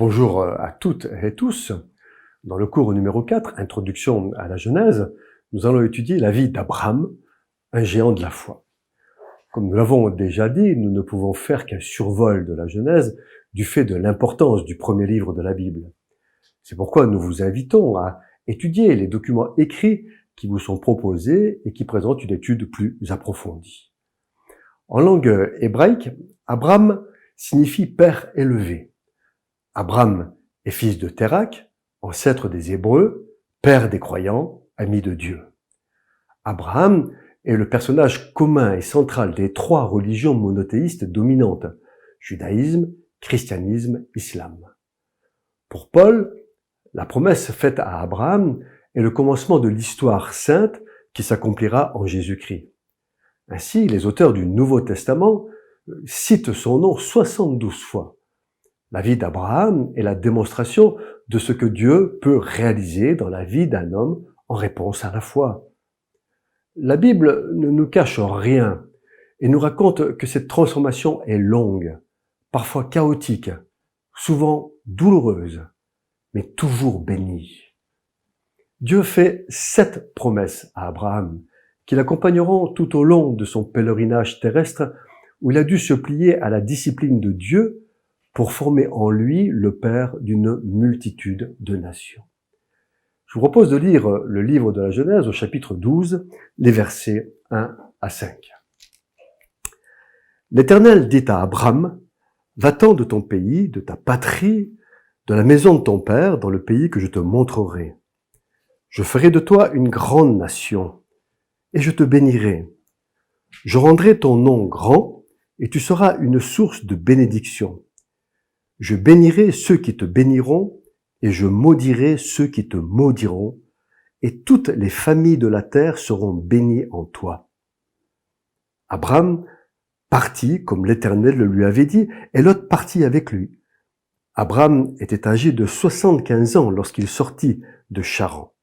Bonjour à toutes et tous. Dans le cours numéro 4, Introduction à la Genèse, nous allons étudier la vie d'Abraham, un géant de la foi. Comme nous l'avons déjà dit, nous ne pouvons faire qu'un survol de la Genèse du fait de l'importance du premier livre de la Bible. C'est pourquoi nous vous invitons à étudier les documents écrits qui vous sont proposés et qui présentent une étude plus approfondie. En langue hébraïque, Abraham signifie père élevé. Abraham est fils de Térak, ancêtre des Hébreux, père des croyants, ami de Dieu. Abraham est le personnage commun et central des trois religions monothéistes dominantes, judaïsme, christianisme, islam. Pour Paul, la promesse faite à Abraham est le commencement de l'histoire sainte qui s'accomplira en Jésus-Christ. Ainsi, les auteurs du Nouveau Testament citent son nom 72 fois. La vie d'Abraham est la démonstration de ce que Dieu peut réaliser dans la vie d'un homme en réponse à la foi. La Bible ne nous cache rien et nous raconte que cette transformation est longue, parfois chaotique, souvent douloureuse, mais toujours bénie. Dieu fait 7 promesses à Abraham qui l'accompagneront tout au long de son pèlerinage terrestre où il a dû se plier à la discipline de Dieu pour former en lui le père d'une multitude de nations. Je vous propose de lire le livre de la Genèse au chapitre 12, les versets 1 à 5. L'Éternel dit à Abraham, « Va-t'en de ton pays, de ta patrie, de la maison de ton père, dans le pays que je te montrerai. Je ferai de toi une grande nation, et je te bénirai. Je rendrai ton nom grand, et tu seras une source de bénédiction. Je bénirai ceux qui te béniront, et je maudirai ceux qui te maudiront, et toutes les familles de la terre seront bénies en toi. » Abraham partit, comme l'Éternel le lui avait dit, et Lot partit avec lui. Abraham était âgé de 75 ans lorsqu'il sortit de Charan.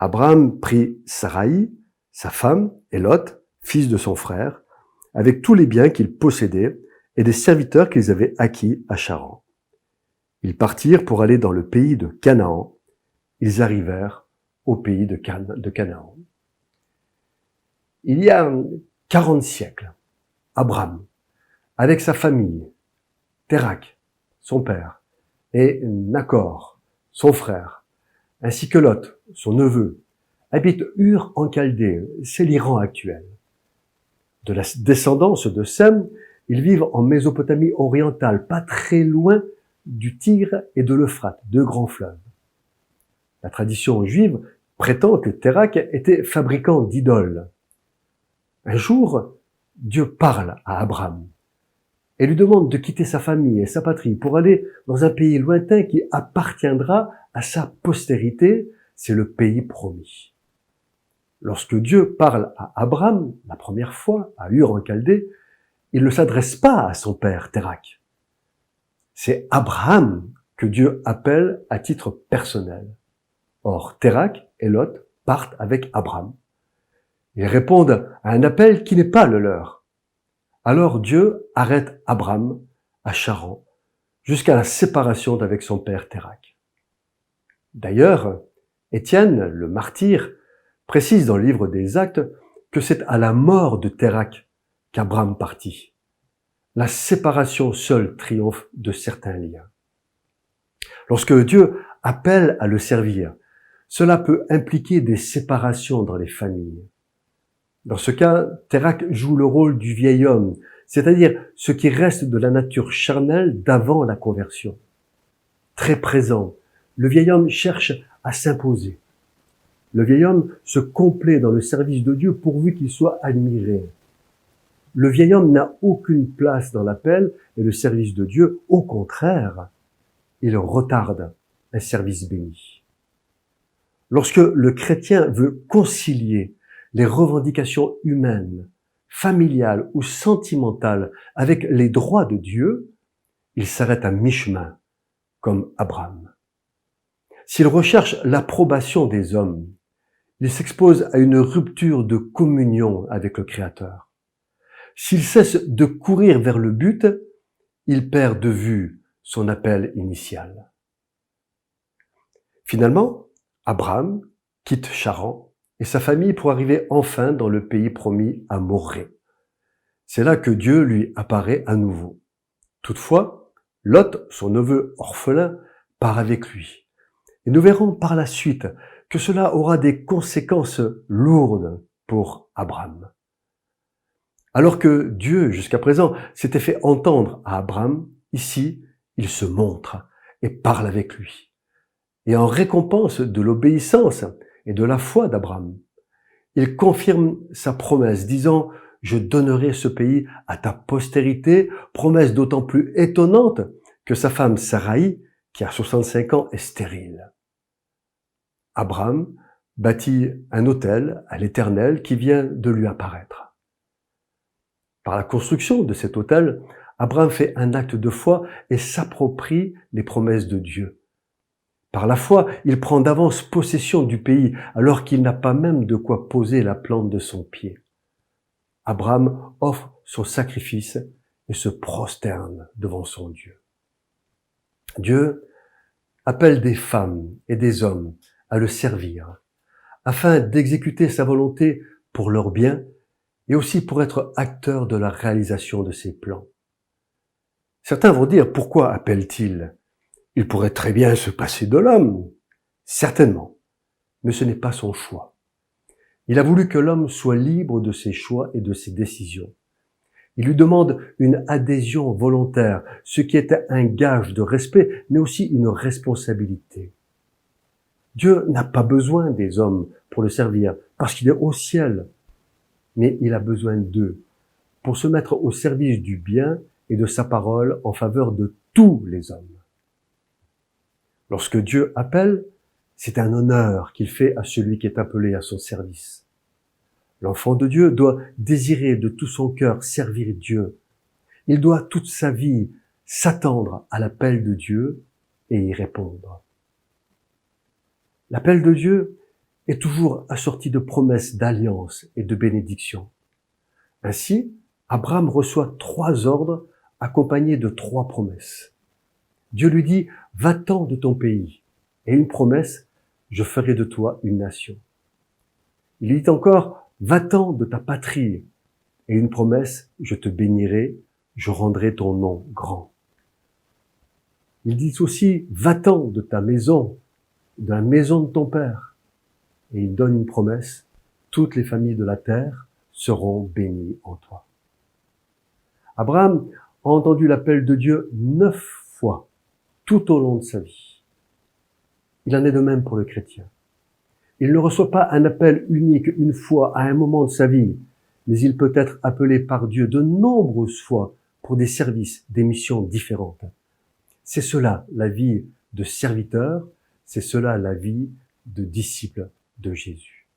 Abraham prit Saraï, sa femme, et Lot, fils de son frère, avec tous les biens qu'il possédait, et des serviteurs qu'ils avaient acquis à Charan. Ils partirent pour aller dans le pays de Canaan. Ils arrivèrent au pays de Canaan. Il y a 40 siècles, Abraham, avec sa famille, Térak, son père, et Nachor, son frère, ainsi que Lot, son neveu, habitent Ur en Chaldée, c'est l'Iran actuel. De la descendance de Sem, ils vivent en Mésopotamie orientale, pas très loin du Tigre et de l'Euphrate, deux grands fleuves. La tradition juive prétend que Térak était fabricant d'idoles. Un jour, Dieu parle à Abraham et lui demande de quitter sa famille et sa patrie pour aller dans un pays lointain qui appartiendra à sa postérité, c'est le pays promis. Lorsque Dieu parle à Abraham, la première fois, à Ur en Chaldée, il ne s'adresse pas à son père, Térak. C'est Abraham que Dieu appelle à titre personnel. Or, Térak et Lot partent avec Abraham. Ils répondent à un appel qui n'est pas le leur. Alors Dieu arrête Abraham à Charan jusqu'à la séparation d'avec son père Térak. D'ailleurs, Étienne, le martyr, précise dans le livre des Actes que c'est à la mort de Térak qu'Abraham partit. La séparation seule triomphe de certains liens. Lorsque Dieu appelle à le servir, cela peut impliquer des séparations dans les familles. Dans ce cas, Térak joue le rôle du vieil homme, c'est-à-dire ce qui reste de la nature charnelle d'avant la conversion. Très présent, le vieil homme cherche à s'imposer. Le vieil homme se complaît dans le service de Dieu pourvu qu'il soit admiré. Le vieil homme n'a aucune place dans l'appel et le service de Dieu. Au contraire, il retarde un service béni. Lorsque le chrétien veut concilier les revendications humaines, familiales ou sentimentales avec les droits de Dieu, il s'arrête à mi-chemin, comme Abraham. S'il recherche l'approbation des hommes, il s'expose à une rupture de communion avec le Créateur. S'il cesse de courir vers le but, il perd de vue son appel initial. Finalement, Abraham quitte Charan et sa famille pour arriver enfin dans le pays promis à Morée. C'est là que Dieu lui apparaît à nouveau. Toutefois, Lot, son neveu orphelin, part avec lui. Et nous verrons par la suite que cela aura des conséquences lourdes pour Abraham. Alors que Dieu, jusqu'à présent, s'était fait entendre à Abraham, ici, il se montre et parle avec lui. Et en récompense de l'obéissance et de la foi d'Abraham, il confirme sa promesse, disant « Je donnerai ce pays à ta postérité », promesse d'autant plus étonnante que sa femme Saraï, qui a 65 ans, est stérile. Abraham bâtit un autel à l'Éternel qui vient de lui apparaître. Par la construction de cet autel, Abraham fait un acte de foi et s'approprie les promesses de Dieu. Par la foi, il prend d'avance possession du pays alors qu'il n'a pas même de quoi poser la plante de son pied. Abraham offre son sacrifice et se prosterne devant son Dieu. Dieu appelle des femmes et des hommes à le servir afin d'exécuter sa volonté pour leur bien et aussi pour être acteurs de la réalisation de ses plans. Certains vont dire, pourquoi appelle-t-il ? Il pourrait très bien se passer de l'homme. Certainement. Mais ce n'est pas son choix. Il a voulu que l'homme soit libre de ses choix et de ses décisions. Il lui demande une adhésion volontaire, ce qui était un gage de respect, mais aussi une responsabilité. Dieu n'a pas besoin des hommes pour le servir, parce qu'il est au ciel. Mais il a besoin d'eux pour se mettre au service du bien et de sa parole en faveur de tous les hommes. Lorsque Dieu appelle, c'est un honneur qu'il fait à celui qui est appelé à son service. L'enfant de Dieu doit désirer de tout son cœur servir Dieu. Il doit toute sa vie s'attendre à l'appel de Dieu et y répondre. L'appel de Dieu est toujours assorti de promesses d'alliance et de bénédiction. Ainsi, Abraham reçoit 3 ordres accompagnés de 3 promesses. Dieu lui dit « Va-t'en de ton pays » et une promesse « Je ferai de toi une nation ». Il dit encore « Va-t'en de ta patrie » et une promesse « Je te bénirai, je rendrai ton nom grand ». Il dit aussi « Va-t'en de ta maison, de la maison de ton père » et il donne une promesse « Toutes les familles de la terre seront bénies en toi ». Abraham a entendu l'appel de Dieu 9 fois tout au long de sa vie. Il en est de même pour le chrétien. Il ne reçoit pas un appel unique une fois à un moment de sa vie, mais il peut être appelé par Dieu de nombreuses fois pour des services, des missions différentes. C'est cela la vie de serviteur, c'est cela la vie de disciple de Jésus.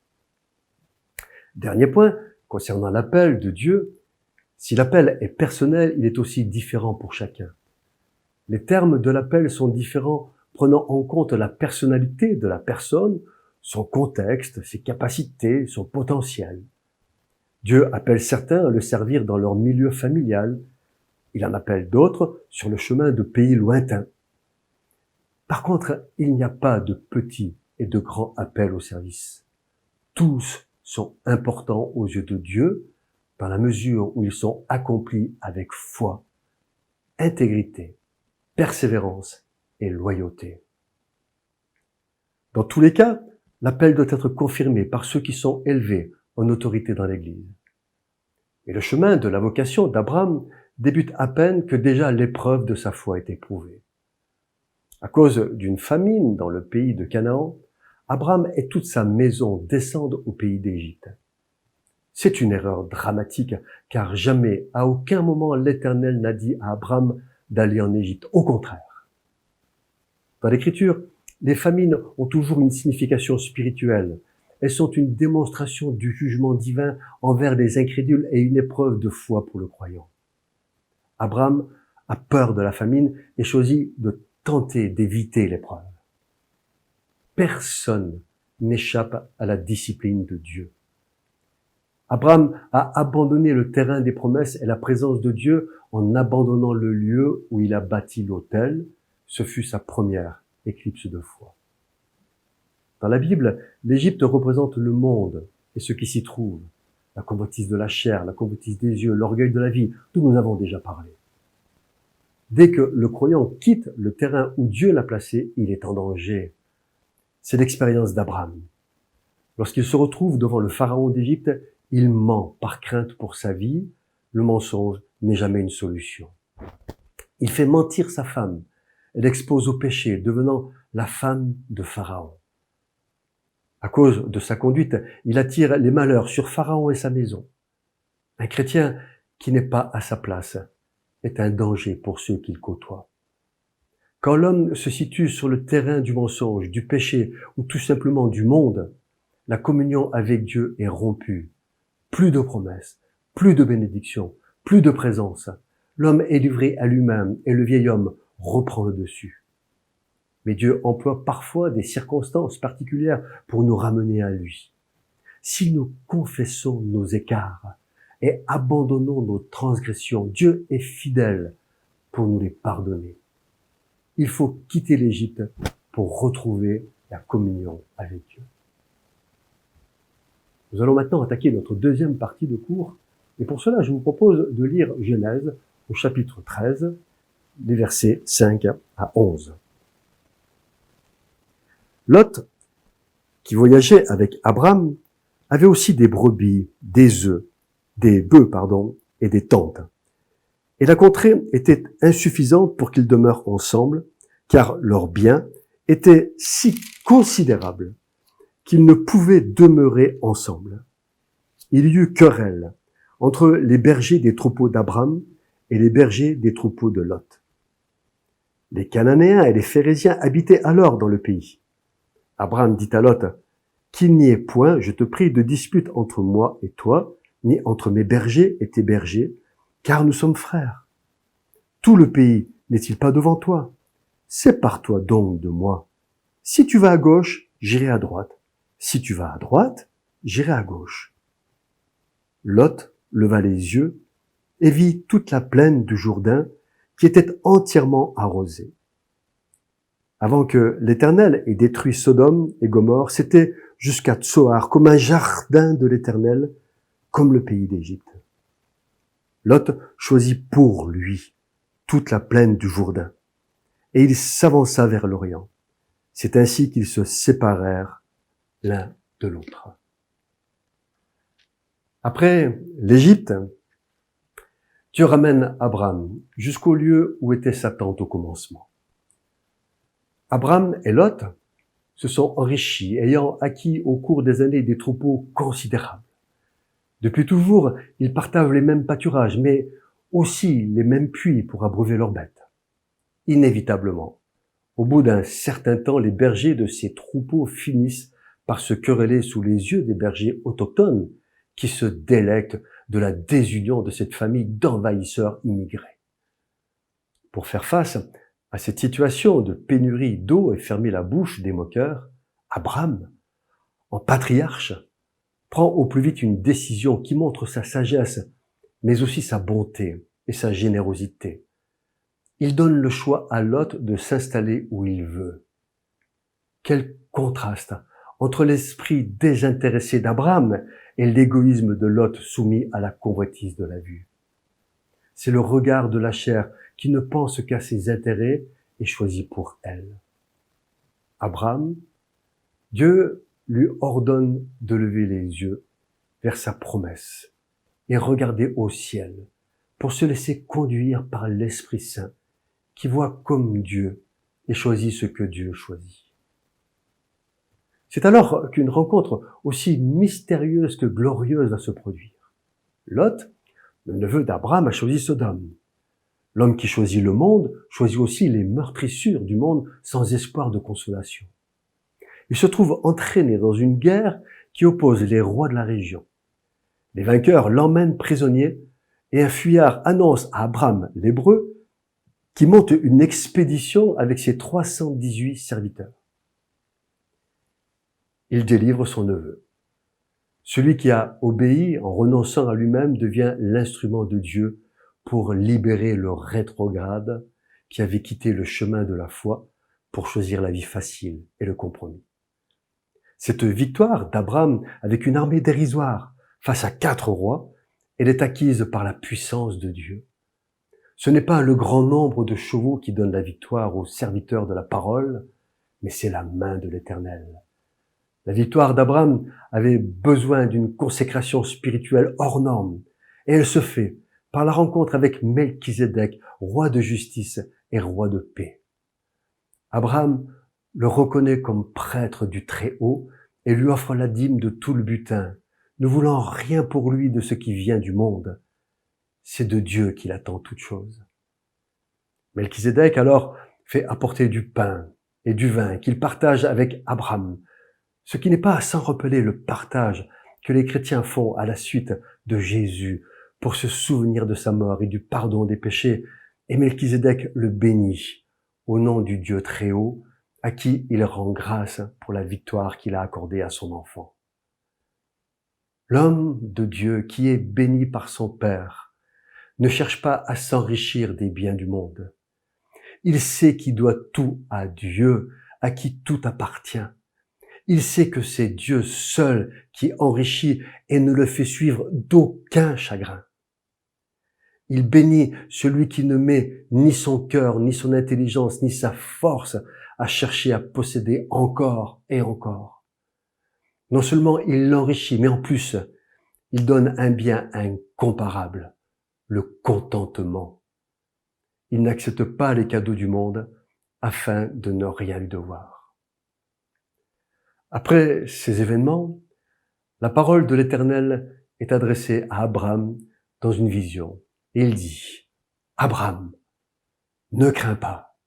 Dernier point, concernant l'appel de Dieu, si l'appel est personnel, il est aussi différent pour chacun. Les termes de l'appel sont différents, prenant en compte la personnalité de la personne, son contexte, ses capacités, son potentiel. Dieu appelle certains à le servir dans leur milieu familial. Il en appelle d'autres sur le chemin de pays lointains. Par contre, il n'y a pas de petits et de grands appels au service. Tous sont importants aux yeux de Dieu, dans la mesure où ils sont accomplis avec foi, intégrité, persévérance et loyauté. Dans tous les cas, l'appel doit être confirmé par ceux qui sont élevés en autorité dans l'Église. Et le chemin de la vocation d'Abraham débute à peine que déjà l'épreuve de sa foi est éprouvée. À cause d'une famine dans le pays de Canaan, Abraham et toute sa maison descendent au pays d'Égypte. C'est une erreur dramatique, car jamais, à aucun moment, l'Éternel n'a dit à Abraham d'aller en Égypte. Au contraire. Dans l'Écriture, les famines ont toujours une signification spirituelle. Elles sont une démonstration du jugement divin envers les incrédules et une épreuve de foi pour le croyant. Abraham a peur de la famine et choisit de tenter d'éviter l'épreuve. Personne n'échappe à la discipline de Dieu. Abraham a abandonné le terrain des promesses et la présence de Dieu en abandonnant le lieu où il a bâti l'autel. Ce fut sa première éclipse de foi. Dans la Bible, l'Égypte représente le monde et ce qui s'y trouve. La convoitise de la chair, la convoitise des yeux, l'orgueil de la vie, dont nous avons déjà parlé. Dès que le croyant quitte le terrain où Dieu l'a placé, il est en danger. C'est l'expérience d'Abraham. Lorsqu'il se retrouve devant le pharaon d'Égypte, il ment par crainte pour sa vie. Le mensonge n'est jamais une solution. Il fait mentir sa femme. Elle expose au péché, devenant la femme de Pharaon. À cause de sa conduite, il attire les malheurs sur Pharaon et sa maison. Un chrétien qui n'est pas à sa place est un danger pour ceux qu'il côtoie. Quand l'homme se situe sur le terrain du mensonge, du péché ou tout simplement du monde, la communion avec Dieu est rompue. Plus de promesses, plus de bénédictions, plus de présence. L'homme est livré à lui-même et le vieil homme reprend le dessus. Mais Dieu emploie parfois des circonstances particulières pour nous ramener à lui. Si nous confessons nos écarts et abandonnons nos transgressions, Dieu est fidèle pour nous les pardonner. Il faut quitter l'Égypte pour retrouver la communion avec Dieu. Nous allons maintenant attaquer notre deuxième partie de cours, et pour cela, je vous propose de lire Genèse au chapitre 13, les versets 5 à 11. Lot, qui voyageait avec Abraham, avait aussi des brebis, des bœufs, et des tentes. Et la contrée était insuffisante pour qu'ils demeurent ensemble, car leurs biens étaient si considérables qu'ils ne pouvaient demeurer ensemble. Il y eut querelle entre les bergers des troupeaux d'Abraham et les bergers des troupeaux de Lot. Les Cananéens et les Phéréziens habitaient alors dans le pays. Abraham dit à Lot, « Qu'il n'y ait point, je te prie, de dispute entre moi et toi, ni entre mes bergers et tes bergers, car nous sommes frères. Tout le pays n'est-il pas devant toi? Sépare-toi donc de moi. Si tu vas à gauche, j'irai à droite. Si tu vas à droite, j'irai à gauche. » Lot leva les yeux et vit toute la plaine du Jourdain qui était entièrement arrosée. Avant que l'Éternel ait détruit Sodome et Gomorrhe, c'était jusqu'à Tsoar, comme un jardin de l'Éternel, comme le pays d'Égypte. Lot choisit pour lui toute la plaine du Jourdain, et il s'avança vers l'Orient. C'est ainsi qu'ils se séparèrent l'un de l'autre. Après l'Égypte, Dieu ramène Abraham jusqu'au lieu où était sa tente au commencement. Abraham et Lot se sont enrichis, ayant acquis au cours des années des troupeaux considérables. Depuis toujours, ils partagent les mêmes pâturages, mais aussi les mêmes puits pour abreuver leurs bêtes. Inévitablement, au bout d'un certain temps, les bergers de ces troupeaux finissent par se quereller sous les yeux des bergers autochtones qui se délectent de la désunion de cette famille d'envahisseurs immigrés. Pour faire face à cette situation de pénurie d'eau et fermer la bouche des moqueurs, Abraham, en patriarche, prend au plus vite une décision qui montre sa sagesse, mais aussi sa bonté et sa générosité. Il donne le choix à Lot de s'installer où il veut. Quel contraste entre l'esprit désintéressé d'Abraham et l'égoïsme de Lot soumis à la convoitise de la vue. C'est le regard de la chair qui ne pense qu'à ses intérêts et choisit pour elle. Abraham, Dieu lui ordonne de lever les yeux vers sa promesse et regarder au ciel pour se laisser conduire par l'Esprit Saint qui voit comme Dieu et choisit ce que Dieu choisit. C'est alors qu'une rencontre aussi mystérieuse que glorieuse va se produire. Lot, le neveu d'Abraham, a choisi Sodome. L'homme qui choisit le monde choisit aussi les meurtrissures du monde sans espoir de consolation. Il se trouve entraîné dans une guerre qui oppose les rois de la région. Les vainqueurs l'emmènent prisonnier et un fuyard annonce à Abraham l'Hébreu qui monte une expédition avec ses 318 serviteurs. Il délivre son neveu. Celui qui a obéi en renonçant à lui-même devient l'instrument de Dieu pour libérer le rétrograde qui avait quitté le chemin de la foi pour choisir la vie facile et le compromis. Cette victoire d'Abraham avec une armée dérisoire face à 4 rois, elle est acquise par la puissance de Dieu. Ce n'est pas le grand nombre de chevaux qui donne la victoire aux serviteurs de la parole, mais c'est la main de l'Éternel. La victoire d'Abraham avait besoin d'une consécration spirituelle hors norme, et elle se fait par la rencontre avec Melchizedek, roi de justice et roi de paix. Abraham le reconnaît comme prêtre du Très-Haut et lui offre la dîme de tout le butin, ne voulant rien pour lui de ce qui vient du monde. C'est de Dieu qu'il attend toute chose. Melchizedek alors fait apporter du pain et du vin qu'il partage avec Abraham, ce qui n'est pas sans rappeler le partage que les chrétiens font à la suite de Jésus pour se souvenir de sa mort et du pardon des péchés. Et Melchizedek le bénit au nom du Dieu très haut, à qui il rend grâce pour la victoire qu'il a accordée à son enfant. L'homme de Dieu qui est béni par son Père ne cherche pas à s'enrichir des biens du monde. Il sait qu'il doit tout à Dieu, à qui tout appartient. Il sait que c'est Dieu seul qui enrichit et ne le fait suivre d'aucun chagrin. Il bénit celui qui ne met ni son cœur, ni son intelligence, ni sa force à chercher à posséder encore et encore. Non seulement il l'enrichit, mais en plus, il donne un bien incomparable, le contentement. Il n'accepte pas les cadeaux du monde afin de ne rien lui devoir. Après ces événements, la parole de l'Éternel est adressée à Abraham dans une vision. Et il dit, « Abraham, ne crains pas,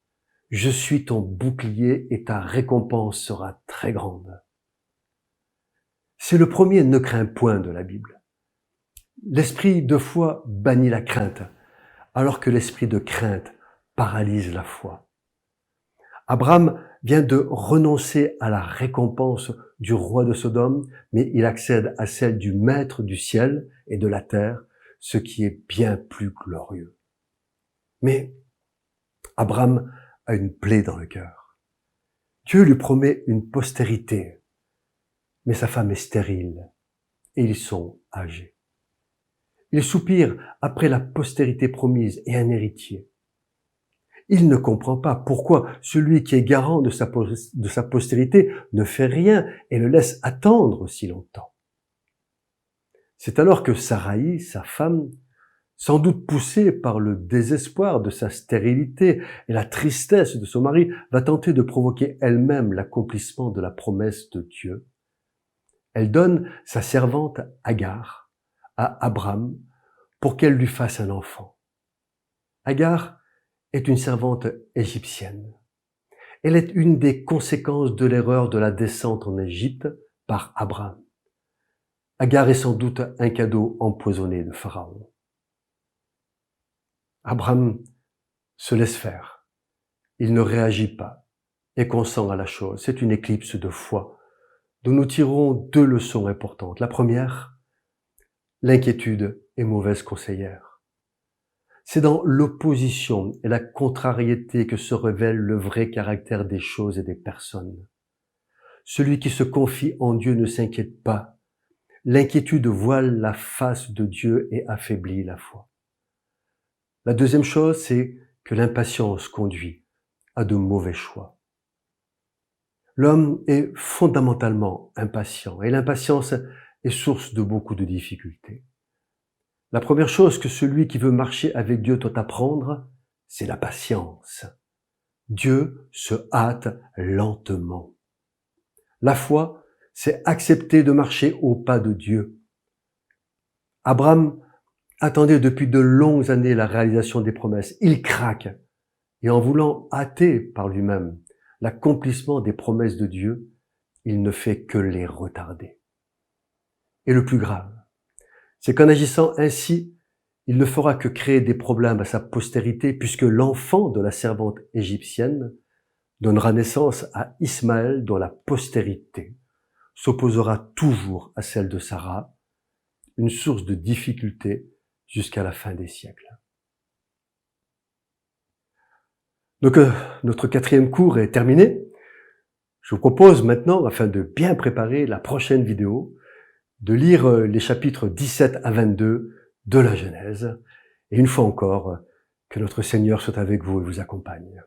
je suis ton bouclier et ta récompense sera très grande. » C'est le premier « ne crains point » de la Bible. L'esprit de foi bannit la crainte, alors que l'esprit de crainte paralyse la foi. Abraham vient de renoncer à la récompense du roi de Sodome, mais il accède à celle du maître du ciel et de la terre, ce qui est bien plus glorieux. Mais Abraham a une plaie dans le cœur. Dieu lui promet une postérité, mais sa femme est stérile et ils sont âgés. Il soupire après la postérité promise et un héritier. Il ne comprend pas pourquoi celui qui est garant de sa postérité ne fait rien et le laisse attendre si longtemps. C'est alors que Saraï, sa femme, sans doute poussée par le désespoir de sa stérilité et la tristesse de son mari, va tenter de provoquer elle-même l'accomplissement de la promesse de Dieu. Elle donne sa servante Agar à Abraham pour qu'elle lui fasse un enfant. Agar est une servante égyptienne. Elle est une des conséquences de l'erreur de la descente en Égypte par Abraham. Agar est sans doute un cadeau empoisonné de Pharaon. Abraham se laisse faire. Il ne réagit pas et consent à la chose. C'est une éclipse de foi dont nous tirons 2 leçons importantes. La première, l'inquiétude est mauvaise conseillère. C'est dans l'opposition et la contrariété que se révèle le vrai caractère des choses et des personnes. Celui qui se confie en Dieu ne s'inquiète pas. L'inquiétude voile la face de Dieu et affaiblit la foi. La deuxième chose, c'est que l'impatience conduit à de mauvais choix. L'homme est fondamentalement impatient et l'impatience est source de beaucoup de difficultés. La première chose que celui qui veut marcher avec Dieu doit apprendre, c'est la patience. Dieu se hâte lentement. La foi, c'est accepter de marcher au pas de Dieu. Abraham attendait depuis de longues années la réalisation des promesses. Il craque et en voulant hâter par lui-même l'accomplissement des promesses de Dieu, il ne fait que les retarder. Et le plus grave, c'est qu'en agissant ainsi, il ne fera que créer des problèmes à sa postérité puisque l'enfant de la servante égyptienne donnera naissance à Ismaël dont la postérité s'opposera toujours à celle de Sarah, une source de difficulté jusqu'à la fin des siècles. Donc, notre 4e cours est terminé. Je vous propose maintenant, afin de bien préparer la prochaine vidéo, de lire les chapitres 17 à 22 de la Genèse. Et une fois encore, que notre Seigneur soit avec vous et vous accompagne.